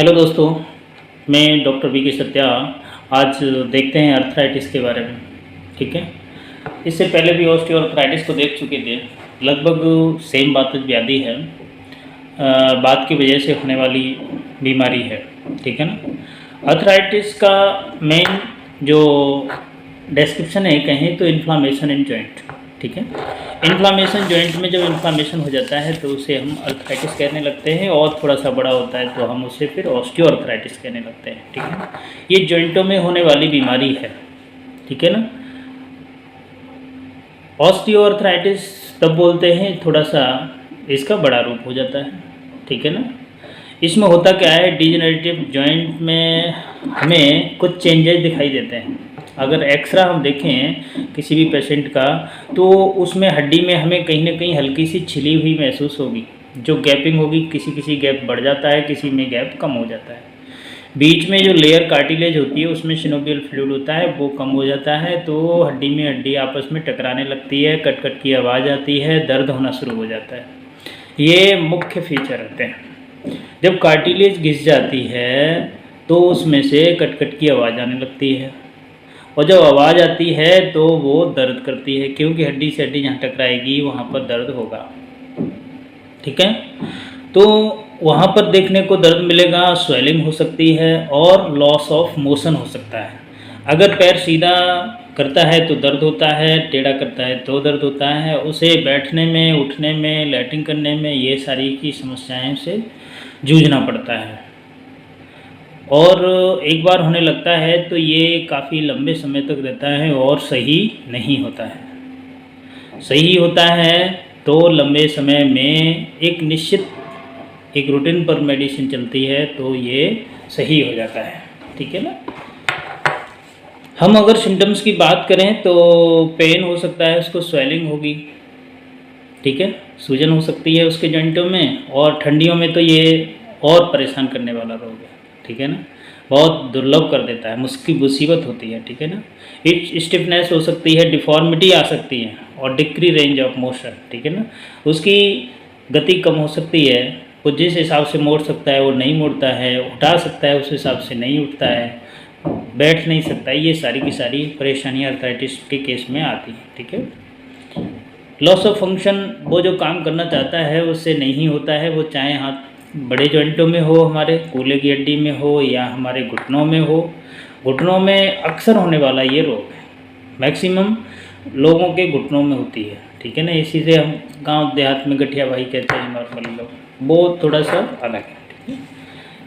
Hello दोस्तों, मैं doctor V के सत्या। आज देखते हैं अर्थराइटिस के बारे में। ठीक है, इससे पहले भी ऑस्टियोआर्थराइटिस को देख चुके थे। लगभग सेम बात व्याधि है, बात की वजह से होने वाली बीमारी है। ठीक है ना। अर्थराइटिस का मेन जो डिस्क्रिप्शन है कहें तो इन्फ्लामेशन इन जॉइंट। ठीक है, इन्फ्लामेशन जॉइंट में जब इन्फ्लामेशन हो जाता है तो उसे हम अर्थराइटिस कहने लगते हैं, और थोड़ा सा बड़ा होता है तो हम उसे फिर ऑस्टियोआर्थराइटिस कहने लगते हैं। ठीक है ना, ये जॉइंटों में होने वाली बीमारी है। ठीक है ना। ऑस्टियोआर्थराइटिस तब बोलते हैं थोड़ा सा इसका बड़ा रूप हो जाता है। ठीक है ना। इसमें होता क्या है, डिजेनरेटिव जॉइंट में हमें कुछ चेंजेस दिखाई देते हैं। अगर एक्सरा हम देखें किसी भी पेशेंट का तो उसमें हड्डी में हमें कहीं ना कहीं हल्की सी छिली हुई महसूस होगी, जो गैपिंग होगी। किसी किसी गैप बढ़ जाता है, किसी में गैप कम हो जाता है। बीच में जो लेयर कार्टिलेज होती है उसमें सिनोवियल फ्लूइड होता है, वो कम हो जाता है तो हड्डी में हड्डी आपस में टकराने लगती है, कट कट की आवाज़ आती है, दर्द होना शुरू हो जाता है। ये मुख्य फीचर होते हैं। जब कार्टिलेज घिस जाती है तो उसमें से कट कट की आवाज़ आने लगती है, और जब आवाज़ आती है तो वो दर्द करती है, क्योंकि हड्डी से हड्डी जहाँ टकराएगी वहाँ पर दर्द होगा। ठीक है, तो वहाँ पर देखने को दर्द मिलेगा, स्वेलिंग हो सकती है और लॉस ऑफ मोशन हो सकता है। अगर पैर सीधा करता है तो दर्द होता है, टेढ़ा करता है तो दर्द होता है। उसे बैठने में, उठने में, लैट्रिन करने में, ये सारी की समस्याएं से जूझना पड़ता है। और एक बार होने लगता है तो ये काफ़ी लंबे समय तक रहता है और सही नहीं होता है। सही होता है तो लंबे समय में एक निश्चित एक रूटीन पर मेडिसिन चलती है तो ये सही हो जाता है। ठीक है ना। हम अगर सिम्टम्स की बात करें तो पेन हो सकता है, उसको स्वेलिंग होगी। ठीक है, सूजन हो सकती है उसके जॉइंटों में, और ठंडियों में तो ये और परेशान करने वाला रोग है। ठीक है ना, बहुत दुर्लभ कर देता है, मुसीबत होती है। ठीक है ना। स्टिफनेस हो सकती है, डिफॉर्मिटी आ सकती है, और डिक्री रेंज ऑफ मोशन। ठीक है ना, उसकी गति कम हो सकती है। वो जिस हिसाब से मोड़ सकता है वो नहीं मोड़ता है, उठा सकता है उस हिसाब से नहीं उठता है, बैठ नहीं सकता है। ये सारी की सारी परेशानियाँ अर्थराइटिस के केस में आती हैं। ठीक है। लॉस ऑफ फंक्शन, वो जो काम करना चाहता है उससे नहीं होता है, वो चाहे हाथ बड़े जॉइंटों में हो, हमारे कूल्हे की हड्डी में हो, या हमारे घुटनों में हो। घुटनों में अक्सर होने वाला ये रोग है, मैक्सिमम लोगों के घुटनों में होती है। ठीक है ना, इसी से हम गांव देहात में गठिया भाई कहते हैं नॉर्मली लोग, वो थोड़ा सा अलग है। ठीक है,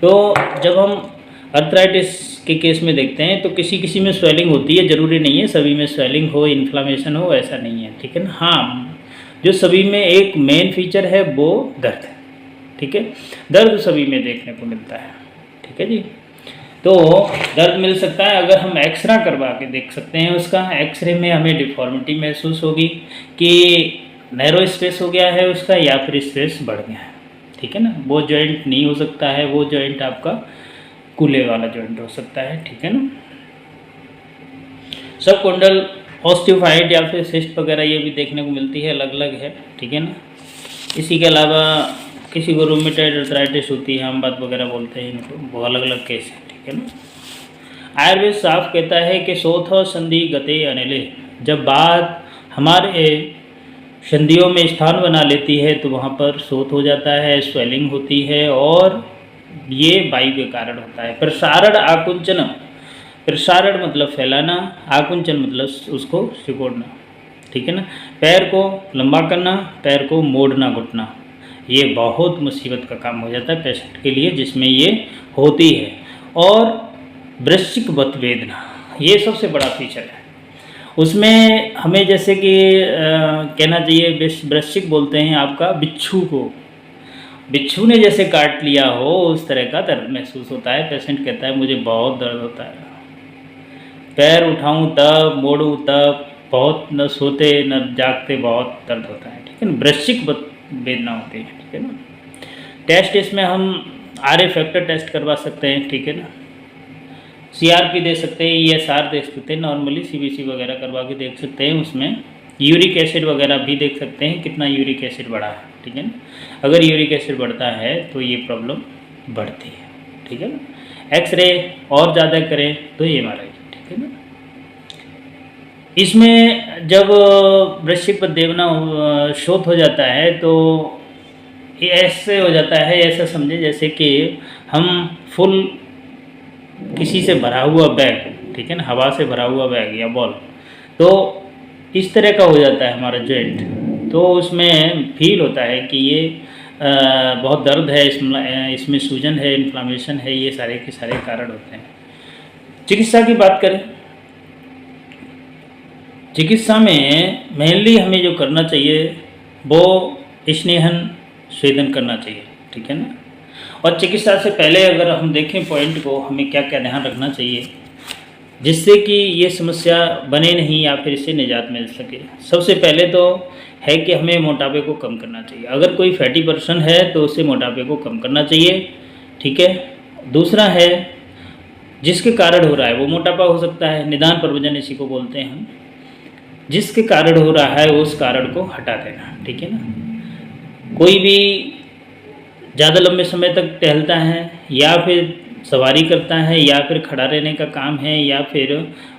तो जब हम अर्थराइटिस के केस में देखते हैं तो किसी किसी में स्वेलिंग होती है, ज़रूरी नहीं है सभी में स्वेलिंग हो, इन्फ्लामेशन हो, ऐसा नहीं है। ठीक है ना। हाँ, जो सभी में एक मेन फीचर है वो दर्द है। ठीक है, दर्द सभी में देखने को मिलता है। ठीक है जी, तो दर्द मिल सकता है। अगर हम एक्सरा करवा के देख सकते हैं उसका, एक्सरे में हमें डिफॉर्मिटी महसूस होगी कि नैरो स्पेस हो गया है उसका, या फिर स्पेस बढ़ गया है। ठीक है ना, वो जॉइंट नहीं हो सकता है, वो जॉइंट आपका कूल्हे वाला जॉइंट हो सकता है। ठीक है ना। सब कोंडल ऑस्टियोफाइड या फिर सिस्ट वगैरह ये भी देखने को मिलती है, अलग अलग है। ठीक है ना। इसी के अलावा किसी को रूमेटॉइड अर्थराइटिस होती है, हम बात वगैरह बोलते हैं इनको, वो अलग अलग केस है। ठीक है ना। आयुर्वेद साफ कहता है कि सोथ संधि गते अनिले, जब बात हमारे संधियों में स्थान बना लेती है तो वहाँ पर शोथ हो जाता है, स्वेलिंग होती है, और ये वायु के कारण होता है। प्रसारण आकुंचन, प्रसारण मतलब फैलाना, आकुंचन मतलब उसको सिकोड़ना। ठीक है ना, पैर को लंबा करना, पैर को मोड़ना, घुटना, ये बहुत मुसीबत का काम हो जाता है पेशेंट के लिए जिसमें ये होती है। और वृश्चिकवत वेदना, ये सबसे बड़ा फीचर है। उसमें हमें जैसे कि कहना चाहिए, वृश्चिक बोलते हैं आपका बिच्छू को, बिच्छू ने जैसे काट लिया हो उस तरह का दर्द महसूस होता है। पेशेंट कहता है मुझे बहुत दर्द होता है, पैर उठाऊं तब, मोड़ूं तब, बहुत न सोते न जागते बहुत दर्द होता है। ठीक है ना, वृश्चिकवत वेदना होती है। ठीक है ना। टेस्ट इसमें हम आरए फैक्टर टेस्ट करवा सकते हैं। ठीक है ना, सीआरपी दे सकते हैं, ईएसआर देख सकते हैं, नॉर्मली सीबीसी वगैरह करवा के देख सकते हैं। उसमें यूरिक एसिड वगैरह भी देख सकते हैं, कितना यूरिक एसिड बढ़ा है। ठीक है ना, अगर यूरिक एसिड बढ़ता है तो ये प्रॉब्लम बढ़ती है। ठीक है ना। एक्सरे और ज़्यादा करें तो MRI, ठीक है ना। इसमें जब वृश्चिक पद्देवना शोथ हो जाता है तो ये ऐसे हो जाता है, ऐसा समझे जैसे कि हम फुल किसी से भरा हुआ बैग, ठीक है ना, हवा से भरा हुआ बैग या बॉल, तो इस तरह का हो जाता है हमारा जॉइंट। तो उसमें फील होता है कि ये बहुत दर्द है, इसमें सूजन है, इन्फ्लामेशन है, ये सारे के सारे कारण होते हैं। चिकित्सा की बात करें, चिकित्सा में मेनली हमें जो करना चाहिए वो स्नेहन स्वेदन करना चाहिए, ठीक है ना। और चिकित्सा से पहले अगर हम देखें पॉइंट को, हमें क्या क्या ध्यान रखना चाहिए जिससे कि ये समस्या बने नहीं या फिर इससे निजात मिल सके। सबसे पहले तो है कि हमें मोटापे को कम करना चाहिए। अगर कोई फैटी पर्सन है तो उसे मोटापे को कम करना चाहिए, ठीक है। दूसरा है जिसके कारण हो रहा है, वो मोटापा हो सकता है, निदान प्रवचन इसी को बोलते हैं हम। जिसके कारण हो रहा है उस कारण को हटा देना, ठीक है ना। कोई भी ज़्यादा लंबे समय तक टहलता है या फिर सवारी करता है या फिर खड़ा रहने का काम है या फिर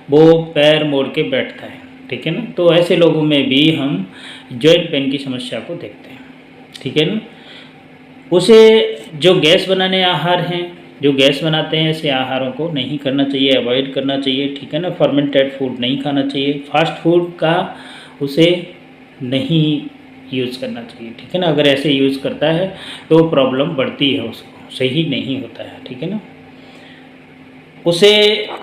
वो पैर मोड़ के बैठता है, ठीक है ना, तो ऐसे लोगों में भी हम जॉइंट पेन की समस्या को देखते हैं, ठीक है ना। उसे जो गैस बनाने आहार हैं, जो गैस बनाते हैं ऐसे आहारों को नहीं करना चाहिए, अवॉइड करना चाहिए, ठीक है ना। फर्मेंटेड फूड नहीं खाना चाहिए, फास्ट फूड का उसे नहीं यूज़ करना चाहिए, ठीक है ना। अगर ऐसे यूज़ करता है तो प्रॉब्लम बढ़ती है, उसको सही नहीं होता है, ठीक है ना। उसे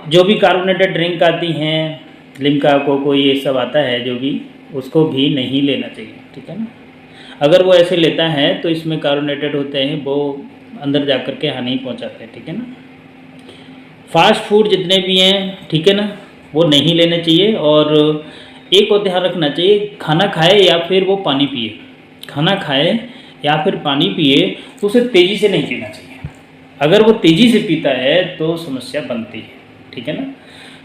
जो भी कार्बोनेटेड ड्रिंक आती हैं, लिम्का, कोको, ये सब आता है जो भी, उसको भी नहीं लेना चाहिए, ठीक है ना। अगर वो ऐसे लेता है तो इसमें कार्बोनेटेड होते हैं, वो अंदर जा कर के हानि पहुंचाते हैं, ठीक है ना। फास्ट फूड जितने भी हैं, ठीक है ना, वो नहीं लेने चाहिए। और एक और ध्यान रखना चाहिए, खाना खाए या फिर वो पानी पिए, खाना खाए या फिर पानी पिए तो उसे तेज़ी से नहीं पीना चाहिए। अगर वो तेज़ी से पीता है तो समस्या बनती है, ठीक है ना।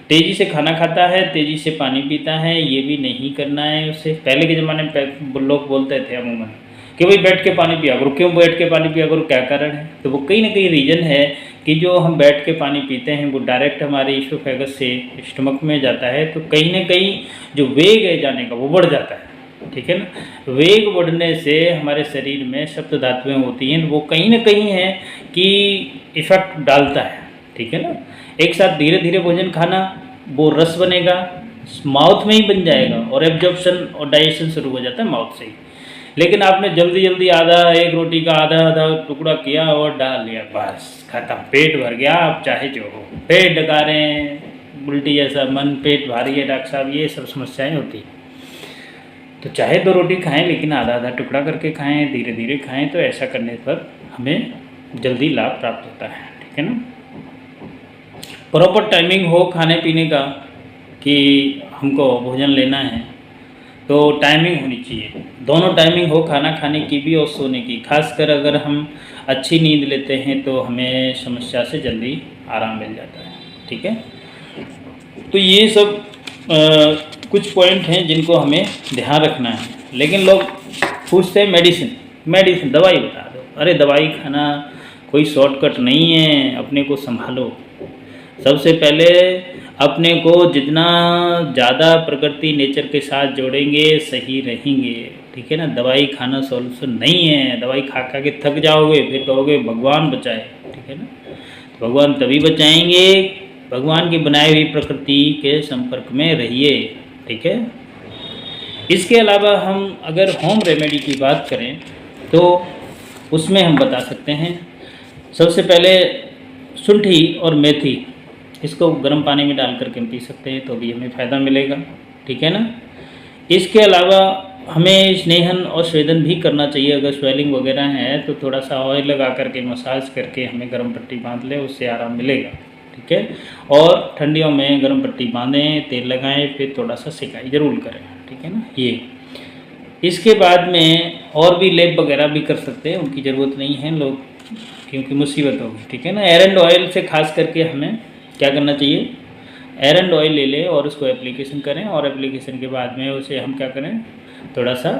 तेज़ी से खाना खाता है, तेज़ी से पानी पीता है, ये भी नहीं करना है उसे। पहले के ज़माने में लोग बोलते थे अमूमन कि भाई बैठ के पानी पिया करो। क्यों बैठ के पानी पिया करो, क्या कारण है? तो वो कहीं ना कहीं रीज़न है कि जो हम बैठ के पानी पीते हैं वो डायरेक्ट हमारे ईसोफेगस से स्टमक में जाता है, तो कहीं ना कहीं जो वेग है जाने का वो बढ़ जाता है, ठीक है ना। वेग बढ़ने से हमारे शरीर में सप्त धातुएं होती हैं, वो कहीं ना कहीं है कि इफ़ेक्ट डालता है, ठीक है ना। एक साथ धीरे धीरे भोजन खाना, वो रस बनेगा, माउथ में ही बन जाएगा और एब्जॉर्प्शन और डाइजेशन शुरू हो जाता है माउथ से ही। लेकिन आपने जल्दी जल्दी आधा, एक रोटी का आधा आधा टुकड़ा किया और डाल लिया, बस खत्म, पेट भर गया। आप चाहे जो हो, पेट डकारें, उल्टी जैसा मन, पेट भारी है डॉक्टर साहब, ये सब समस्याएं होती। तो चाहे 2 रोटी खाएं लेकिन आधा आधा टुकड़ा करके खाएं, धीरे धीरे खाएं, तो ऐसा करने पर हमें जल्दी लाभ प्राप्त होता है, ठीक है ना। प्रॉपर टाइमिंग हो खाने पीने का कि हमको भोजन लेना है तो टाइमिंग होनी चाहिए, दोनों टाइमिंग हो, खाना खाने की भी और सोने की। खासकर अगर हम अच्छी नींद लेते हैं तो हमें समस्या से जल्दी आराम मिल जाता है, ठीक है। तो ये सब कुछ पॉइंट हैं जिनको हमें ध्यान रखना है। लेकिन लोग पूछते हैं मेडिसिन दवाई बता दो। अरे दवाई खाना कोई शॉर्टकट नहीं है, अपने को संभालो। सबसे पहले अपने को जितना ज़्यादा प्रकृति नेचर के साथ जोड़ेंगे सही रहेंगे, ठीक है ना। दवाई खाना सॉल्यूशन नहीं है, दवाई खा खा के थक जाओगे फिर कहोगे भगवान बचाए, ठीक है ना। तो भगवान तभी बचाएंगे, भगवान की बनाई हुई प्रकृति के संपर्क में रहिए, ठीक है। इसके अलावा हम अगर होम रेमेडी की बात करें तो उसमें हम बता सकते हैं, सबसे पहले शुंठी और मेथी, इसको गर्म पानी में डाल करके हम पी सकते हैं तो भी हमें फ़ायदा मिलेगा, ठीक है ना। इसके अलावा हमें स्नेहन और स्वेदन भी करना चाहिए। अगर स्वेलिंग वगैरह है तो थोड़ा सा ऑयल लगा करके मसाज करके हमें गर्म पट्टी बांध लें, उससे आराम मिलेगा, ठीक है। और ठंडियों में गर्म पट्टी बांधें, तेल लगाएं, फिर थोड़ा सा सिकाई ज़रूर करें, ठीक है ना। ये इसके बाद में और भी लेप वगैरह भी कर सकते हैं, उनकी ज़रूरत नहीं है लोग, क्योंकि मुसीबत होगी, ठीक है ना। एरंड ऑयल से खास करके हमें क्या करना चाहिए, एरंड ऑयल ले लें और उसको एप्लीकेशन करें, और एप्लीकेशन के बाद में उसे हम क्या करें, थोड़ा सा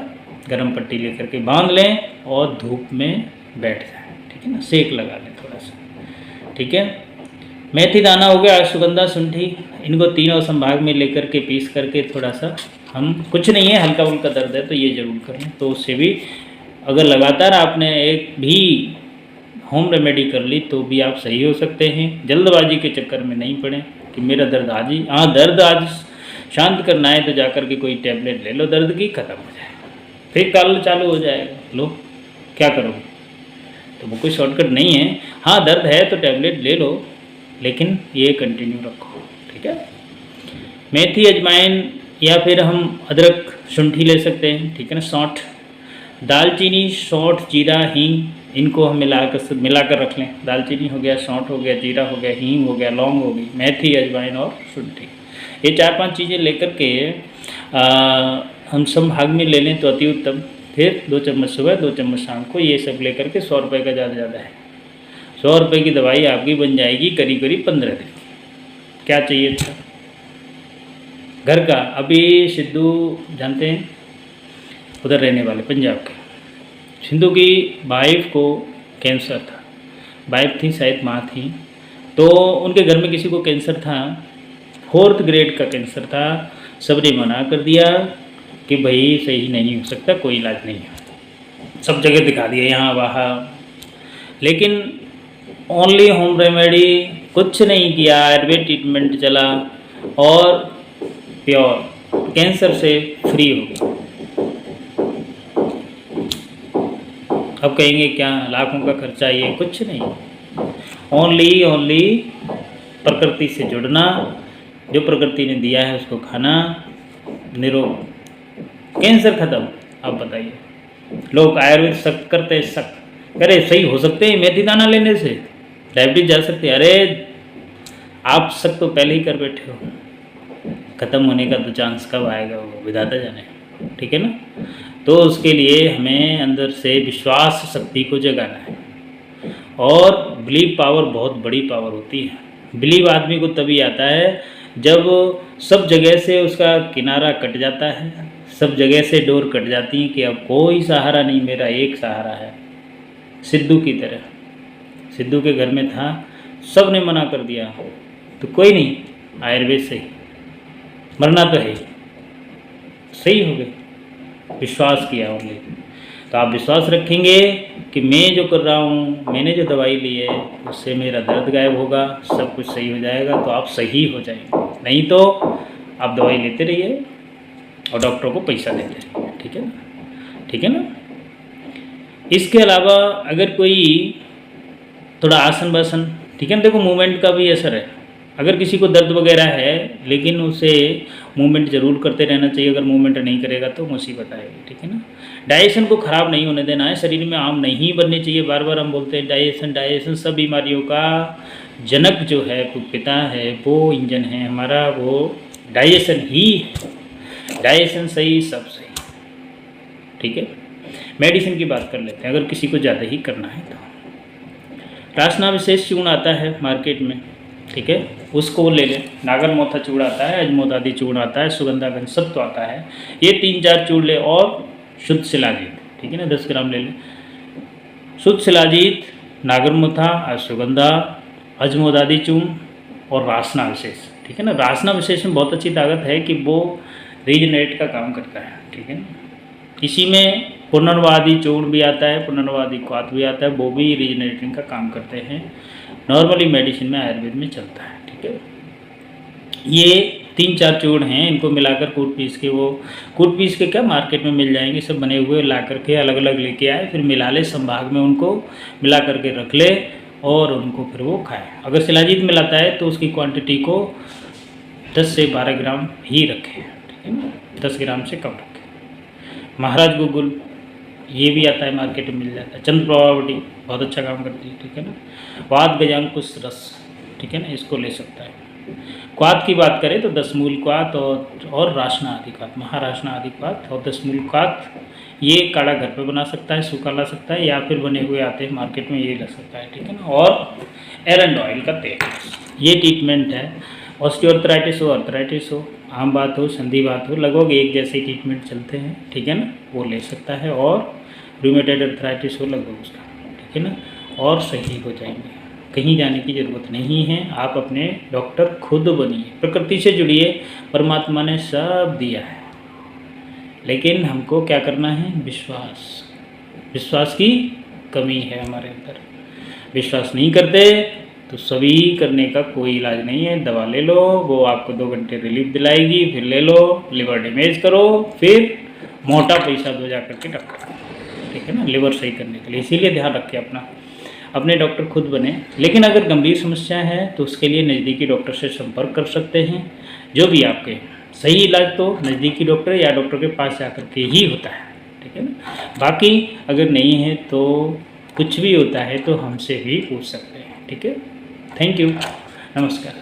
गर्म पट्टी ले करके बांध लें और धूप में बैठ जाएं, ठीक है ना, सेक लगा लें थोड़ा सा, ठीक है। मेथी दाना हो गया, अश्वगंधा, शुंठी, इनको तीनों संभाग में लेकर के पीस करके थोड़ा सा हम, कुछ नहीं है, हल्का फुल्का दर्द है तो ये ज़रूर करें। तो उससे भी अगर लगातार आपने एक भी होम रेमेडी कर ली तो भी आप सही हो सकते हैं। जल्दबाजी के चक्कर में नहीं पड़ें कि मेरा दर्द आज ही, हाँ दर्द आज शांत करना है तो जाकर के कोई टैबलेट ले लो दर्द की, ख़त्म हो जाएगा, फिर कल चालू हो जाएगा। लो क्या करोगे? तो वो कोई शॉर्टकट नहीं है। हाँ दर्द है तो टैबलेट ले लो, लेकिन ये कंटिन्यू रखो, ठीक है। मेथी, अजवाइन या फिर हम अदरक, शुंठी ले सकते हैं, ठीक है ना। सौंठ, दालचीनी, सौंठ, जीरा, हींग, इनको हम मिलाकर रख लें। दालचीनी हो गया, सौंठ हो गया, जीरा हो गया, हींग हो गया, लौंग हो गई, मेथी, अजवाइन और शुंठी, ये 4-5 चीज़ें लेकर के हम संभाग में ले लें तो अति उत्तम। फिर 2 चम्मच सुबह, 2 चम्मच शाम को, ये सब लेकर के 100 रुपये का ज़्यादा है। 100 रुपये की दवाई आपकी बन जाएगी करीब करीब 15 दिन। क्या चाहिए था? घर का। अभी सिद्धू जानते हैं, उधर रहने वाले पंजाब के, सिद्धू की वाइफ को कैंसर था। वाइफ थी शायद, माँ थी, तो उनके घर में किसी को कैंसर था, 4th ग्रेड का कैंसर था। सबने मना कर दिया कि भाई सही नहीं हो सकता, कोई इलाज नहीं है, सब जगह दिखा दिया, यहाँ वहाँ, लेकिन ओनली होम रेमेडी, कुछ नहीं किया, आयुर्वेद ट्रीटमेंट चला और प्योर कैंसर से फ्री हो गया। अब कहेंगे क्या लाखों का खर्चा, ये कुछ नहीं, ओनली प्रकृति से जुड़ना, जो प्रकृति ने दिया है उसको खाना, निरोग, कैंसर खत्म। अब बताइए, लोग आयुर्वेद सख्त करते हैं, सख्त अरे सही हो सकते हैं मेथी दाना लेने से, डायबिटीज जा सकती है। अरे आप सख्त तो पहले ही कर बैठे हो, ख़त्म होने का तो चांस कब आएगा वो विधाता जाने, ठीक है ना। तो उसके लिए हमें अंदर से विश्वास शक्ति को जगाना है, और बिलीव पावर बहुत बड़ी पावर होती है। बिलीव आदमी को तभी आता है जब सब जगह से उसका किनारा कट जाता है, सब जगह से डोर कट जाती है कि अब कोई सहारा नहीं, मेरा एक सहारा है। सिद्धू की तरह, सिद्धू के घर में था, सब ने मना कर दिया तो कोई नहीं, आयुर्वेद से ही मरना तो है, सही हो गए, विश्वास किया होंगे। तो आप विश्वास रखेंगे कि मैं जो कर रहा हूँ, मैंने जो दवाई ली है उससे मेरा दर्द गायब होगा, सब कुछ सही हो जाएगा, तो आप सही हो जाएंगे। नहीं तो आप दवाई लेते रहिए और डॉक्टर को पैसा देते रहिए, ठीक है ना, ठीक है ना। इसके अलावा अगर कोई थोड़ा आसन वासन, ठीक है ना, देखो मूवमेंट का भी असर है। अगर किसी को दर्द वगैरह है, लेकिन उसे मूवमेंट ज़रूर करते रहना चाहिए, अगर मूवमेंट नहीं करेगा तो मुसीबत आएगी, ठीक है ना। डाइजेशन को ख़राब नहीं होने देना है, शरीर में आम नहीं बननी चाहिए। बार बार हम बोलते हैं डाइजेशन सब बीमारियों का जनक जो है, पिता है, वो इंजन है हमारा, वो डाइजेशन ही है। डाइजेशन सही, सब सही, ठीक है। मेडिसिन की बात कर लेते हैं, अगर किसी को ज़्यादा ही करना है तो रासना विशेष चूर्ण आता है मार्केट में, ठीक है, उसको ले लें। नागर मोथा चूर्ण आता है, अजमोद आदि चूर्ण आता है, सुगंधागंध सब तो आता है, ये 3-4 चूर्ण ले, और शुद्ध शिलाजीत, ठीक है ना, 10 ग्राम ले लें। शुद्ध शिलाजीत, नागर मोथा, अश्वगंधा, अजमोद आदि चूर्ण और रासना विशेष, ठीक है ना। रासना विशेष में बहुत अच्छी ताकत है कि वो रीजनरेट का काम करता है, ठीक है ना। इसी में पुनर्वादी चूर्ण भी आता है, पुनर्वादी क्वाथ भी आता है, वो भी रीजनरेटिंग का काम करते हैं। नॉर्मली मेडिसिन में, आयुर्वेद में चलता है, ठीक है। ये 3-4 चूर्ण हैं, इनको मिलाकर कूट पीस के, वो कूट पीस के क्या मार्केट में मिल जाएंगे, सब बने हुए, ला करके अलग अलग लेके आए, फिर मिला ले, संभाग में उनको मिला करके रख ले और उनको फिर वो खाए। अगर शिलाजीत मिलाता है तो उसकी क्वांटिटी को 10 से 12 ग्राम ही रखें, ठीक है ना, 10 ग्राम से कम रखें। महाराज गुगुल, ये भी आता है, मार्केट में मिल जाता है। चंद्र प्रभावटी बहुत अच्छा काम करती है, ठीक है ना। वात गजांकुश रस, ठीक है ना, इसको ले सकता है। क्वाथ की बात करें तो 10 मूल क्वाथ और रासना आदि क्वाथ, महारासना आदि क्वाथ और 10 मूल क्वाथ, ये काढ़ा घर पे बना सकता है, सूखा ला सकता है, या फिर बने हुए आते हैं मार्केट में, ये ला सकता है, ठीक है ना। और एरंड ऑयल का तेल, ये ट्रीटमेंट है। ऑस्टियोआर्थराइटिस हो, अर्थराइटिस हो, आम बात हो, संधि बात हो, लगभग एक जैसे ट्रीटमेंट चलते हैं, ठीक है ना, वो ले सकता है। और रूमेटॉइड अर्थराइटिस हो लगभग उसका, ठीक है ना, और सही हो जाएंगे। कहीं जाने की ज़रूरत नहीं है। आप अपने डॉक्टर खुद बनिए, प्रकृति से जुड़िए। परमात्मा ने सब दिया है, लेकिन हमको क्या करना है? विश्वास की कमी है हमारे अंदर। विश्वास नहीं करते तो सभी करने का कोई इलाज नहीं है। दवा ले लो, वो आपको 2 घंटे रिलीफ दिलाएगी, फिर ले लो, लिवर डैमेज करो, फिर मोटा पैसा दो जा करके डॉक्टर, ठीक है ना, लिवर सही करने के लिए। इसीलिए ध्यान रखें अपने डॉक्टर खुद बने। लेकिन अगर गंभीर समस्या है तो उसके लिए नज़दीकी डॉक्टर से संपर्क कर सकते हैं। जो भी आपके सही इलाज तो नज़दीकी डॉक्टर या डॉक्टर के पास जाकर के ही होता है, ठीक है ना। बाकी अगर नहीं है तो कुछ भी होता है तो हमसे भी पूछ सकते हैं, ठीक है। थैंक यू, नमस्कार।